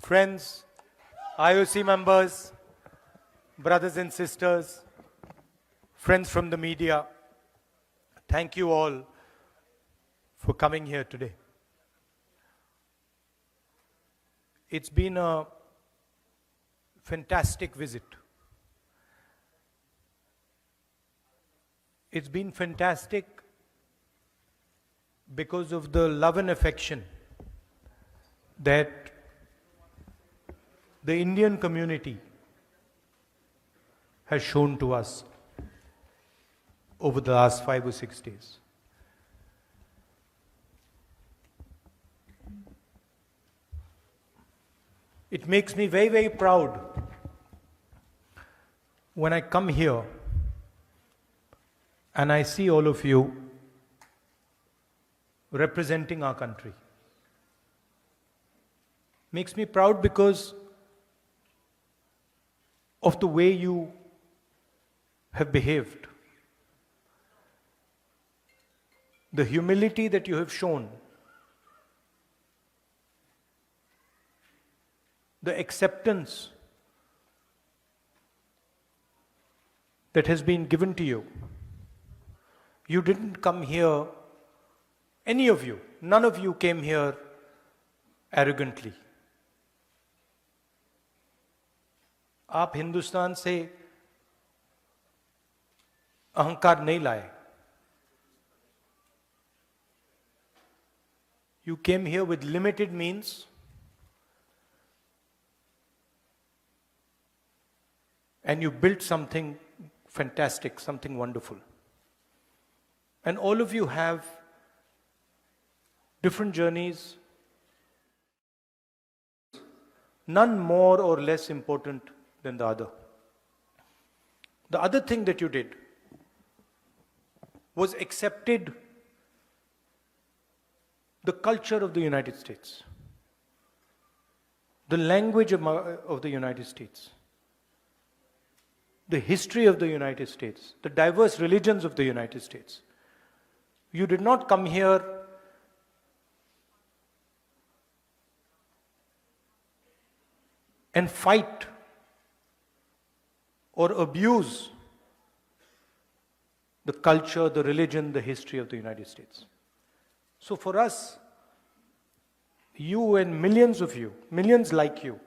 Friends, IOC members, brothers and sisters, friends from the media, thank you all for coming here today. It's been a fantastic visit. It's been fantastic because of the love and affection that the Indian community has shown to us over the last 5 or 6 days. It makes me very, very proud when I come here and I see all of you representing our country. Makes me proud because of the way you have behaved, the humility that you have shown, the acceptance that has been given to you. You didn't come here, any of you, none of you came here arrogantly. आप हिंदुस्तान से अहंकार नहीं लाए. You came here with limited means and you built something fantastic, something wonderful. And all of you have different journeys, none more or less important than the other. The other thing that you did was accepted the culture of the United States, the language of the United States, the history of the United States, the diverse religions of the United States. You did not come here and fight or abuse the culture, the religion, the history of the United States. So for us, you and millions of you, millions like you,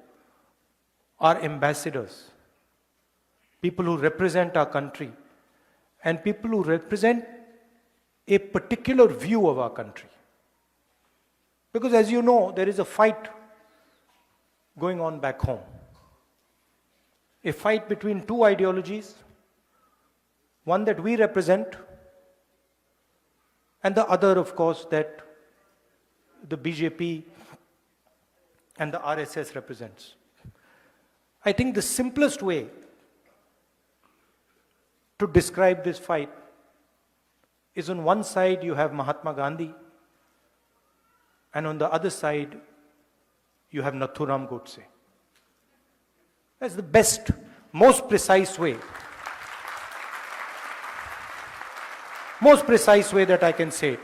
are ambassadors, people who represent our country and people who represent a particular view of our country. Because as you know, there is a fight going on back home. A fight between two ideologies, one that we represent, and the other, of course, that the BJP and the RSS represents. I think the simplest way to describe this fight is on one side you have Mahatma Gandhi, and on the other side you have Nathuram Godse. That's the best, most precise way. Most precise way that I can say it.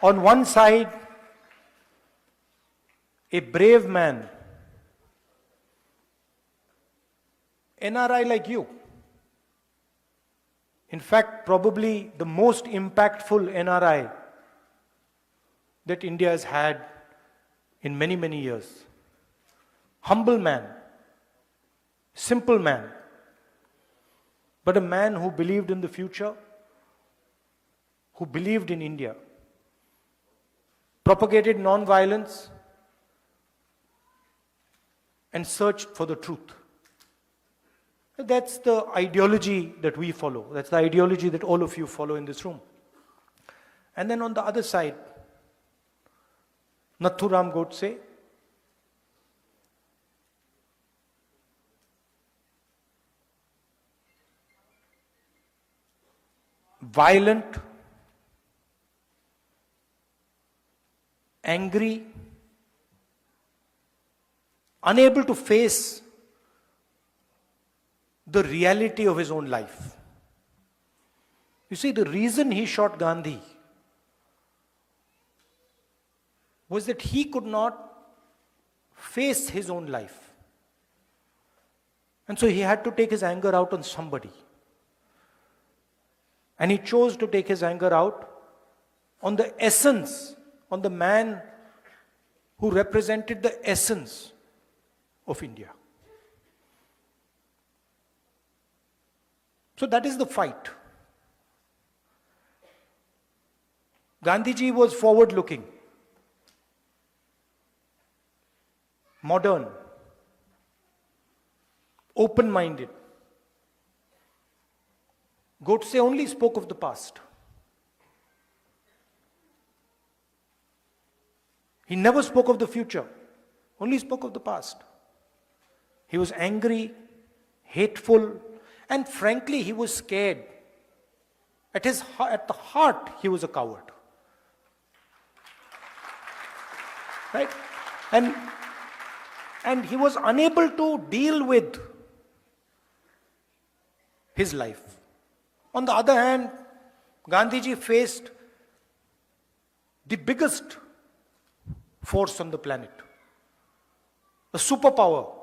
On one side, a brave man, NRI like you. In fact, probably the most impactful NRI that India has had in many, many years. Humble man, simple man, but a man who believed in the future, who believed in India, propagated non-violence, and searched for the truth. That's the ideology that we follow. That's the ideology that all of you follow in this room. And then on the other side, Nathuram Godse, violent, angry, unable to face the reality of his own life. You see, the reason he shot Gandhi was that he could not face his own life. And so he had to take his anger out on somebody. And he chose to take his anger out on the essence, on the man who represented the essence of India. So that is the fight. Gandhiji was forward-looking, modern, open-minded. Godse only spoke of the past. He never spoke of the future, only spoke of the past. He was angry, hateful, and frankly, he was scared. At the heart, he was a coward. Right? And he was unable to deal with his life. On the other hand, Gandhiji faced the biggest force on the planet, a superpower,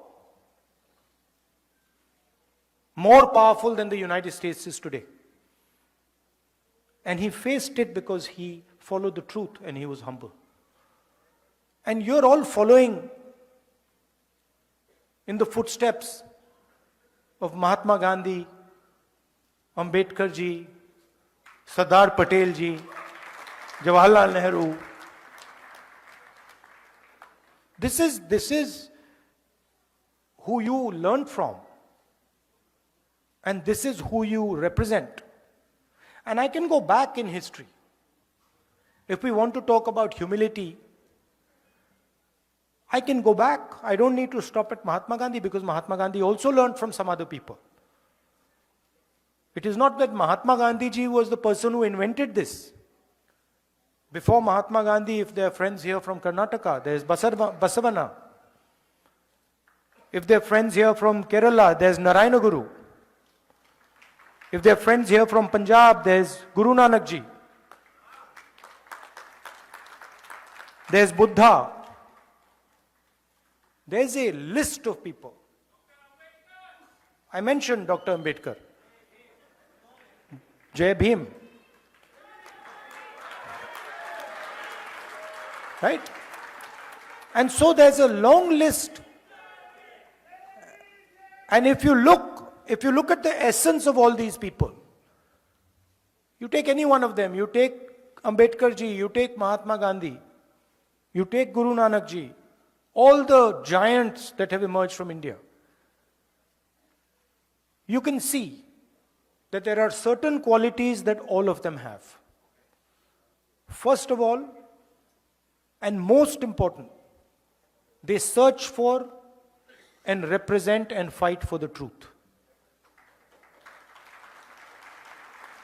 more powerful than the United States is today. And he faced it because he followed the truth and he was humble. And you're all following in the footsteps of Mahatma Gandhi, Ambedkar ji, Sardar Patel ji, Jawaharlal Nehru. This is who you learned from. And this is who you represent. And I can go back in history. If we want to talk about humility, I can go back. I don't need to stop at Mahatma Gandhi because Mahatma Gandhi also learned from some other people. It is not that Mahatma Gandhi ji was the person who invented this. Before Mahatma Gandhi, if there are friends here from Karnataka, there is Basavana. If there are friends here from Kerala, there is Narayana Guru. If there are friends here from Punjab, there is Guru Nanak ji. There is Buddha. There is a list of people. I mentioned Dr. Ambedkar. Jai Bhim. Right? And so there's a long list. And if you look at the essence of all these people, you take any one of them, you take Ambedkar ji, you take Mahatma Gandhi, you take Guru Nanak ji, all the giants that have emerged from India, you can see that there are certain qualities that all of them have. First of all, and most important, they search for and represent and fight for the truth.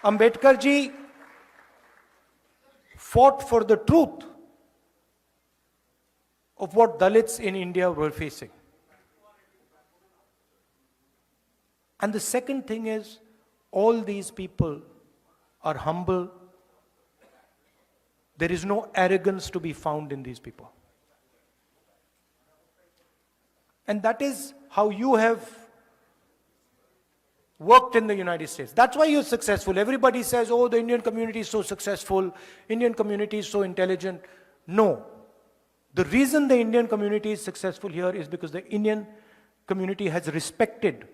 Ambedkar ji fought for the truth of what Dalits in India were facing. And the second thing is, all these people are humble. There is no arrogance to be found in these people. And that is how you have worked in the United States. That's why you're successful. Everybody says, oh, the Indian community is so successful, Indian community is so intelligent. No. The reason the Indian community is successful here is because the Indian community has respected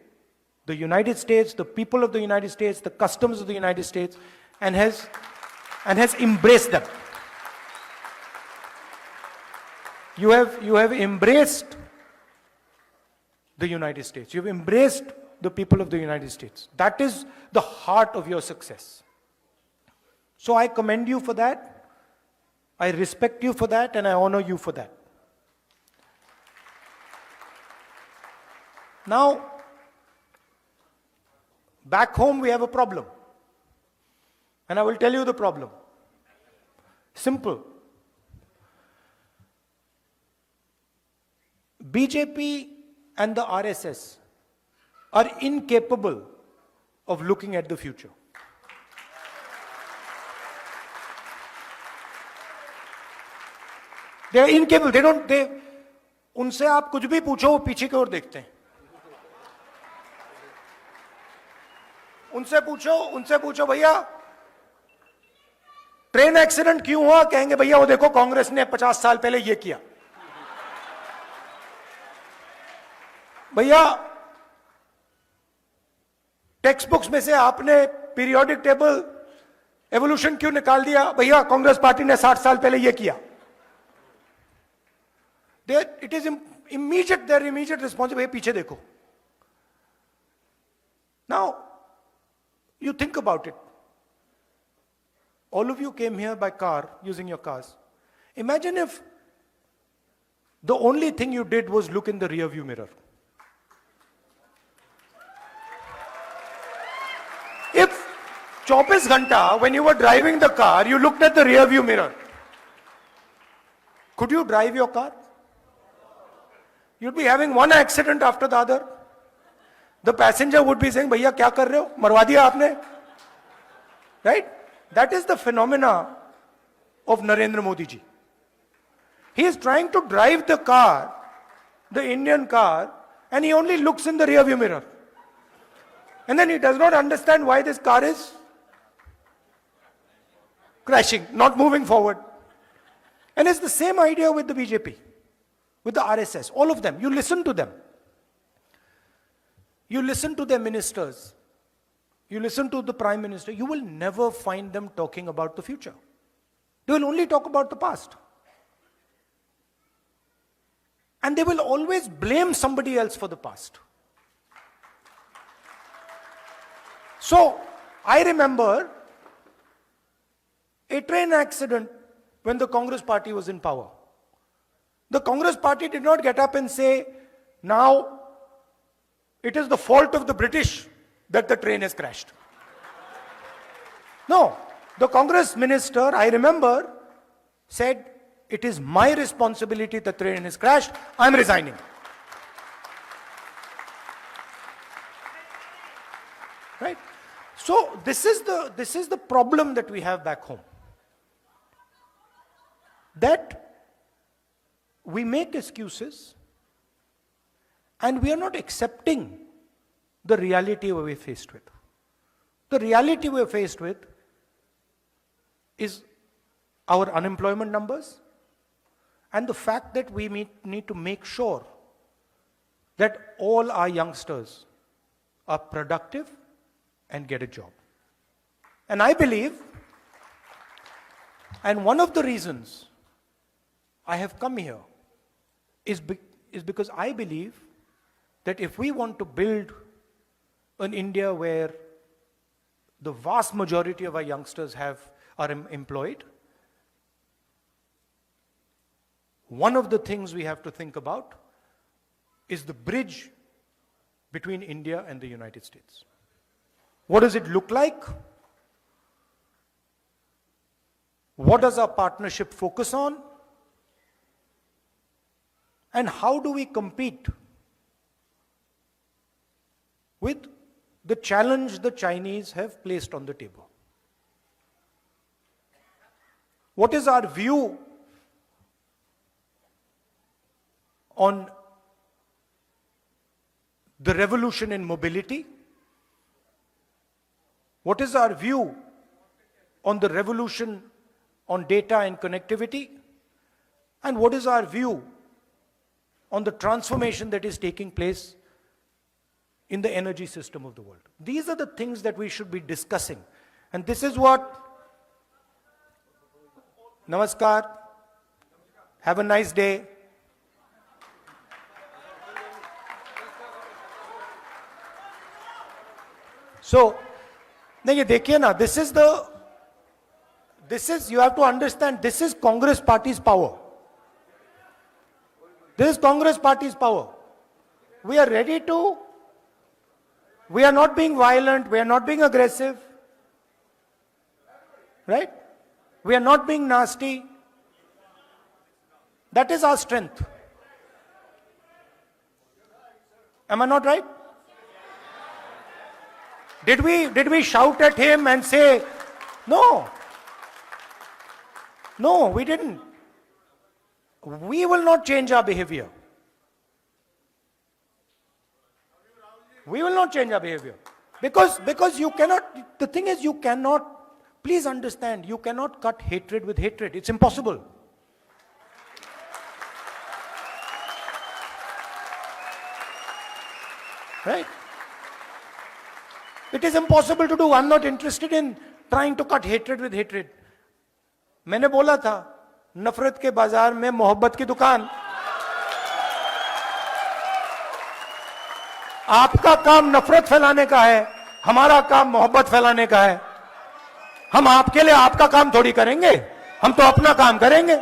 the United States, the people of the United States, the customs of the United States, and has embraced them. You have embraced the United States. You've embraced the people of the United States. That is the heart of your success. So I commend you for that. I respect you for that, and I honor you for that. Now, back home we have a problem. And I will tell you the problem. Simple. BJP and the RSS are incapable of looking at the future. They are incapable. उनसे आप कुछ भी पूछो वो पीछे की ओर देखते हैं। उनसे पूछो भैया ट्रेन एक्सीडेंट क्यों हुआ, कहेंगे भैया वो देखो कांग्रेस ने 50 साल पहले ये किया। भैया टेक्स्ट बुक्स में से आपने पीरियोडिक टेबल एवोल्यूशन क्यों निकाल दिया, भैया कांग्रेस पार्टी ने 60 साल पहले ये किया। It is immediate, there immediate response, भैया पीछे देखो। Now you think about it. All of you came here by car, using your cars. Imagine if the only thing you did was look in the rear view mirror. If 24 ghanta, when you were driving the car, you looked at the rear view mirror, could you drive your car? You'd be having one accident after the other. The passenger would be saying, भैया क्या कर रहे हो, मरवा दिया आपने, right? That is the phenomena of Narendra Modi ji. He is trying to drive the car, the Indian car, and he only looks in the rear view mirror. And then he does not understand why this car is crashing, not moving forward. And it's the same idea with the BJP, with the RSS, all of them. You listen to them. You listen to their ministers, you listen to the Prime Minister, you will never find them talking about the future. They will only talk about the past. And they will always blame somebody else for the past. So, I remember a train accident when the Congress party was in power. The Congress party did not get up and say, now it is the fault of the British that the train has crashed. No, the Congress minister, I remember, said, it is my responsibility the train has crashed, I am resigning. Right? So this is the problem that we have back home. That we make excuses and we are not accepting the reality we're faced with. The reality we're faced with is our unemployment numbers and the fact that we need to make sure that all our youngsters are productive and get a job. And I believe, and one of the reasons I have come here is because I believe that if we want to build an India where the vast majority of our youngsters are employed, one of the things we have to think about is the bridge between India and the United States. What does it look like? What does our partnership focus on? And how do we compete with the challenge the Chinese have placed on the table? What is our view on the revolution in mobility? What is our view on the revolution on data and connectivity? And what is our view on the transformation that is taking place in the energy system of the world? These are the things that we should be discussing. And this is what, Namaskar, have a nice day. So, नहीं ये देखिए ना, this is, you have to understand, this is Congress party's power. This is Congress party's power. We are ready to, we are not being violent, we are not being aggressive, right? We are not being nasty. That is our strength. Am I not right? Did we shout at him and say, no? No, we didn't. We will not change our behavior. We will not change our behavior. Because you cannot, the thing is you cannot, please understand, you cannot cut hatred with hatred. It's impossible. Right? It is impossible to do. I'm not interested in trying to cut hatred with hatred. मैंने बोला था, नफरत के बाजार में मोहब्बत की दुकान. आपका काम नफरत फैलाने का है, हमारा काम मोहब्बत फैलाने का है. हम आपके लिए आपका काम थोड़ी करेंगे, हम तो अपना काम करेंगे.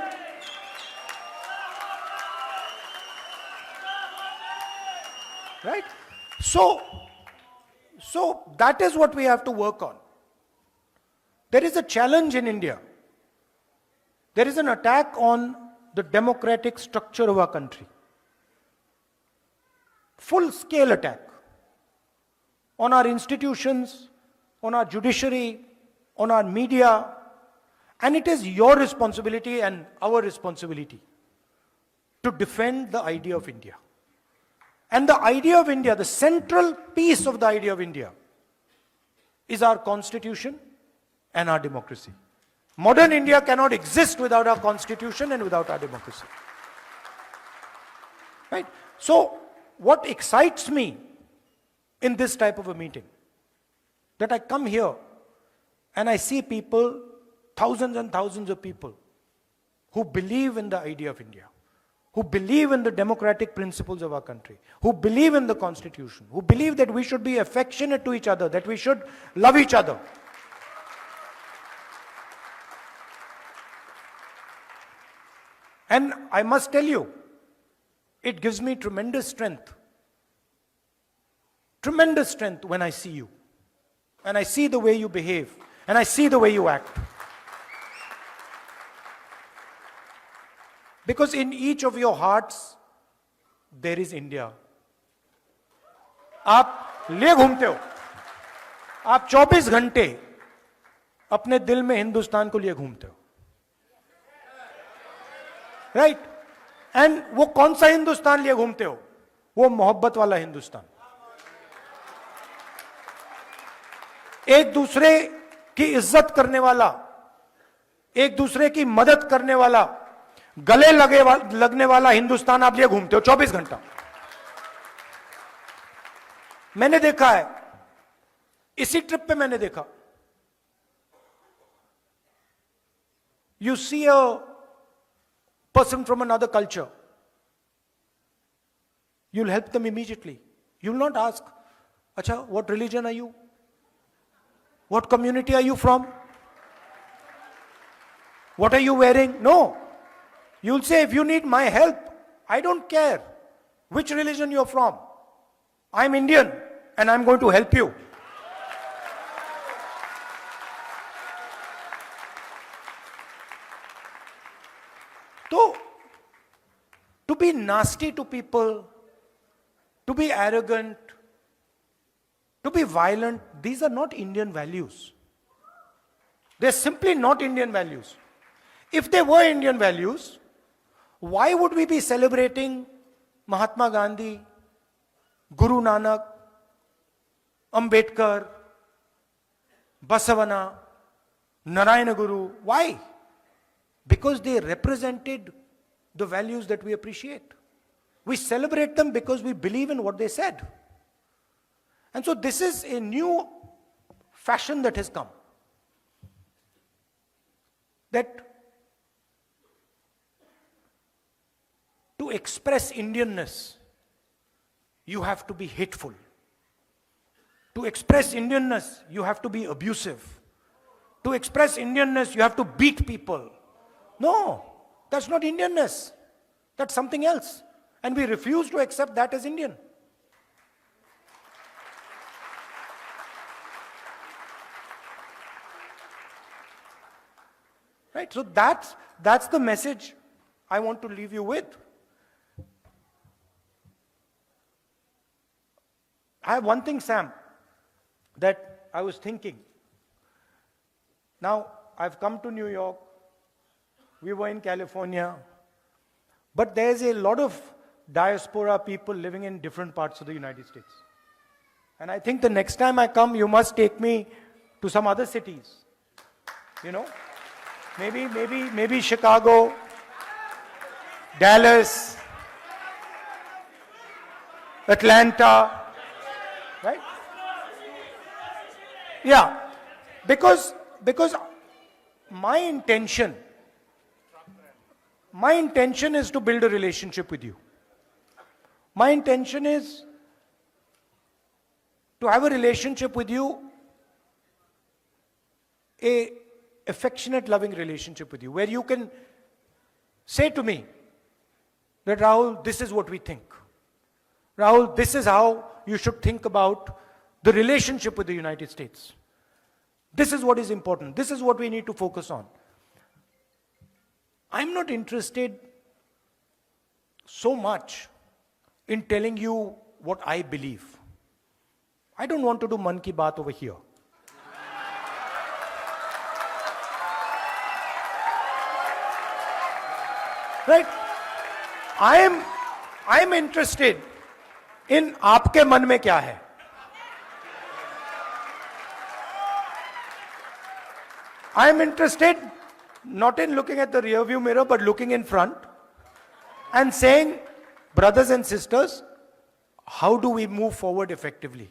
Right? So that is what we have to work on. There is a challenge in India. There is an attack on the democratic structure of our country. Full-scale attack on our institutions, on our judiciary, on our media, and it is your responsibility and our responsibility to defend the idea of India. And the idea of India, the central piece of the idea of India, is our constitution and our democracy. Modern India cannot exist without our constitution and without our democracy. Right? So, what excites me in this type of a meeting, that I come here and I see people, thousands and thousands of people, who believe in the idea of India, who believe in the democratic principles of our country, who believe in the constitution, who believe that we should be affectionate to each other, that we should love each other. And I must tell you, it gives me tremendous strength when I see you, and I see the way you behave, and I see the way you act. Because in each of your hearts, there is India. आप ले घूमते हो, आप 24 घंटे अपने दिल में हिंदुस्तान को लिए घूमते हो. राइट? एंड वो कौन सा हिंदुस्तान लिए घूमते हो? वो मोहब्बत वाला हिंदुस्तान. एक दूसरे की इज्जत करने वाला, एक दूसरे की मदद करने वाला, गले लगने वाला हिंदुस्तान आप लिए घूमते हो 24 घंटा. मैंने देखा है, इसी ट्रिप पे मैंने देखा. You see a person from another culture, you'll help them immediately. You'll not ask, Acha, what religion are you? What community are you from? What are you wearing? No. You'll say, if you need my help, I don't care which religion you're from. I'm Indian and I'm going to help you. So, to be nasty to people, to be arrogant, to be violent, these are not Indian values. They're simply not Indian values. If they were Indian values, why would we be celebrating Mahatma Gandhi, Guru Nanak, Ambedkar, Basavana, Narayana Guru? Why? Because they represented the values that we appreciate. We celebrate them because we believe in what they said. And so this is a new fashion that has come. That to express Indianness, you have to be hateful. To express Indianness, you have to be abusive. To express Indianness, you have to beat people. No, that's not Indianness. That's something else. And we refuse to accept that as Indian. Right? So that's the message I want to leave you with. I have one thing, Sam, that I was thinking. Now, I've come to New York. We were in California. But there's a lot of diaspora people living in different parts of the United States. And I think the next time I come, you must take me to some other cities. You know, maybe Chicago, Dallas, Atlanta, right? Yeah, because my intention is to build a relationship with you. My intention is to have a relationship with you, a affectionate, loving relationship with you, where you can say to me that, Rahul, this is what we think. Rahul, this is how you should think about the relationship with the United States. This is what is important. This is what we need to focus on. I'm not interested so much in telling you what I believe. I don't want to do Man Ki Baat over here. Right? I am interested in आपके मन में क्या है. I am interested not in looking at the rear view mirror, but looking in front and saying, brothers and sisters, how do we move forward effectively?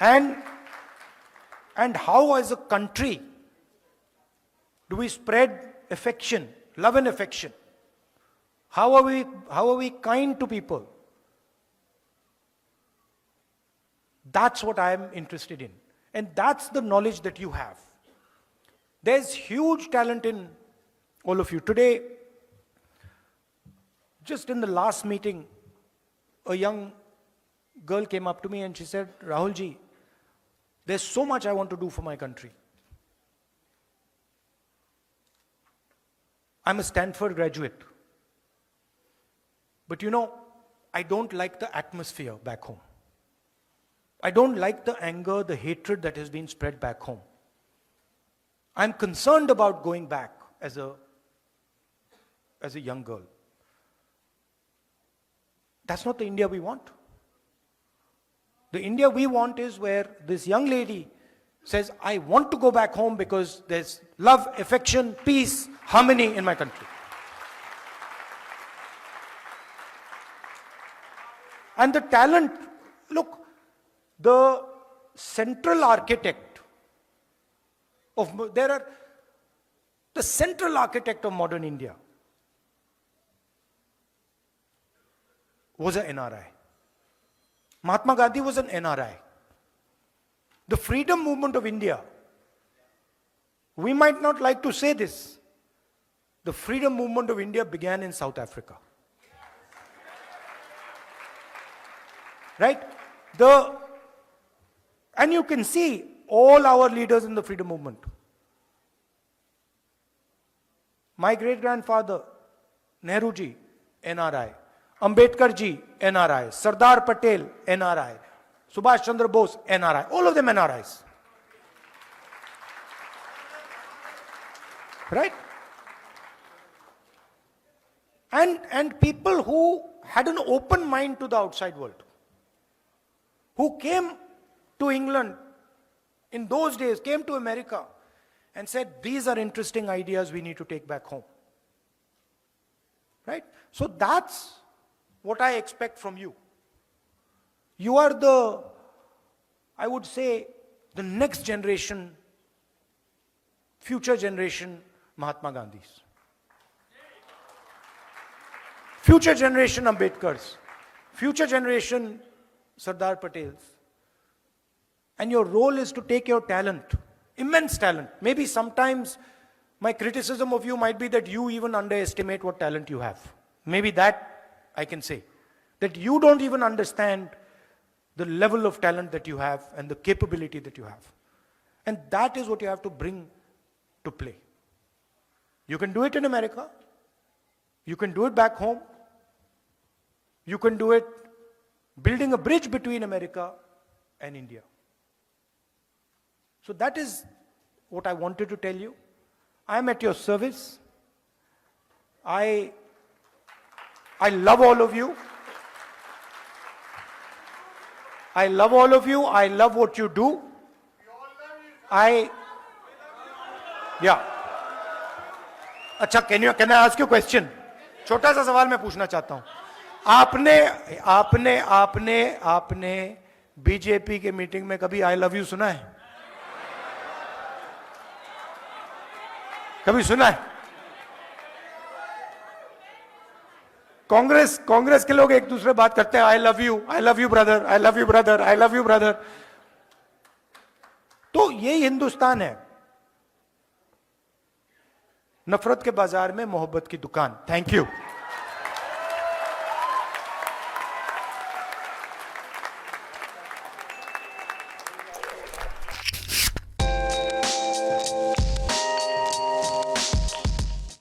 And how as a country do we spread affection, love and affection? How are we kind to people? That's what I am interested in. And that's the knowledge that you have. There's huge talent in all of you. Today, just in the last meeting, a young girl came up to me and she said, Rahul ji, there's so much I want to do for my country. I'm a Stanford graduate. But you know, I don't like the atmosphere back home. I don't like the anger, the hatred that has been spread back home. I'm concerned about going back as a young girl. That's not the India we want. The India we want is where this young lady says, I want to go back home because there's love, affection, peace, harmony in my country. And the talent, look, the central architect of modern India was an NRI. Mahatma Gandhi was an NRI. The freedom movement of India, we might not like to say this, the freedom movement of India began in South Africa. Right? And you can see all our leaders in the freedom movement. My great-grandfather, Nehru ji, NRI. Ambedkar ji, NRI. Sardar Patel, NRI. Subhash Chandra Bose, NRI. All of them NRIs. Right? And people who had an open mind to the outside world, who came to England in those days, came to America and said, these are interesting ideas we need to take back home. Right? So that's what I expect from you. You are I would say, the next generation, future generation Mahatma Gandhis. Future generation Ambedkars. Future generation Sardar Patels. And your role is to take your talent, immense talent. Maybe sometimes my criticism of you might be that you even underestimate what talent you have. Maybe that I can say. That you don't even understand the level of talent that you have and the capability that you have. And that is what you have to bring to play. You can do it in America. You can do it back home. You can do it building a bridge between America and India. So that is what I wanted to tell you. I am at your service. I love all of you. I love all of you. I love what you do. Yeah. अच्छा, can I ask you a question? छोटा सा सवाल मैं पूछना चाहता हूं. आपने BJP के मीटिंग में कभी आई लव यू सुना है? कभी सुना है? कांग्रेस के लोग एक दूसरे बात करते हैं, I love you brother, I love you brother, I love you brother. तो ये हिंदुस्तान है. नफरत के बाजार में मोहब्बत की दुकान. Thank you.